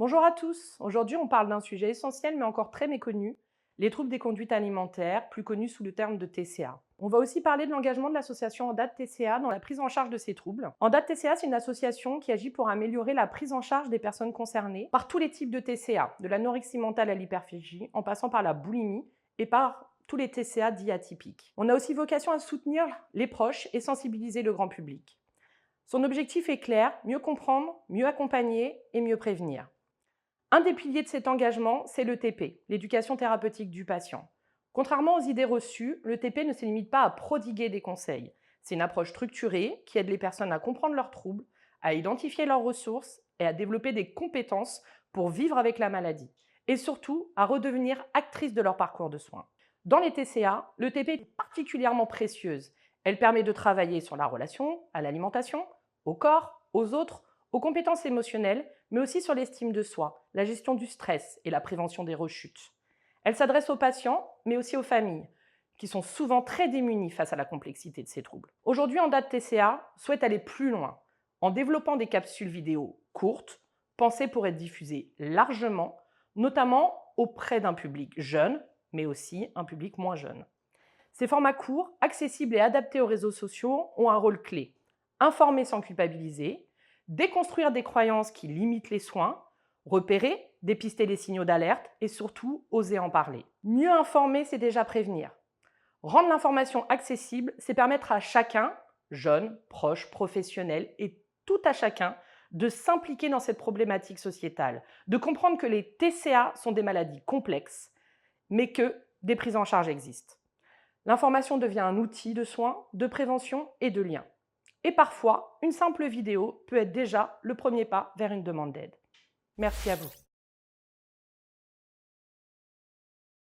Bonjour à tous. Aujourd'hui, on parle d'un sujet essentiel mais encore très méconnu, les troubles des conduites alimentaires, plus connus sous le terme de TCA. On va aussi parler de l'engagement de l'association Andade TCA dans la prise en charge de ces troubles. Andade TCA, c'est une association qui agit pour améliorer la prise en charge des personnes concernées par tous les types de TCA, de l'anorexie mentale à l'hyperphagie, en passant par la boulimie et par tous les TCA dits atypiques. On a aussi vocation à soutenir les proches et sensibiliser le grand public. Son objectif est clair, mieux comprendre, mieux accompagner et mieux prévenir. Un des piliers de cet engagement, c'est le TP, l'éducation thérapeutique du patient. Contrairement aux idées reçues, le TP ne se limite pas à prodiguer des conseils. C'est une approche structurée qui aide les personnes à comprendre leurs troubles, à identifier leurs ressources et à développer des compétences pour vivre avec la maladie. Et surtout, à redevenir actrices de leur parcours de soins. Dans les TCA, le TP est particulièrement précieuse. Elle permet de travailler sur la relation à l'alimentation, au corps, aux autres, aux compétences émotionnelles, mais aussi sur l'estime de soi, la gestion du stress et la prévention des rechutes. Elle s'adresse aux patients, mais aussi aux familles, qui sont souvent très démunies face à la complexité de ces troubles. Aujourd'hui, Andade TCA souhaite aller plus loin, en développant des capsules vidéo courtes, pensées pour être diffusées largement, notamment auprès d'un public jeune, mais aussi un public moins jeune. Ces formats courts, accessibles et adaptés aux réseaux sociaux ont un rôle clé. Informer sans culpabiliser, déconstruire des croyances qui limitent les soins, repérer, dépister les signaux d'alerte et surtout oser en parler. Mieux informer, c'est déjà prévenir. Rendre l'information accessible, c'est permettre à chacun, jeune, proche, professionnel et tout à chacun, de s'impliquer dans cette problématique sociétale, de comprendre que les TCA sont des maladies complexes, mais que des prises en charge existent. L'information devient un outil de soins, de prévention et de lien. Et parfois, une simple vidéo peut être déjà le premier pas vers une demande d'aide. Merci à vous.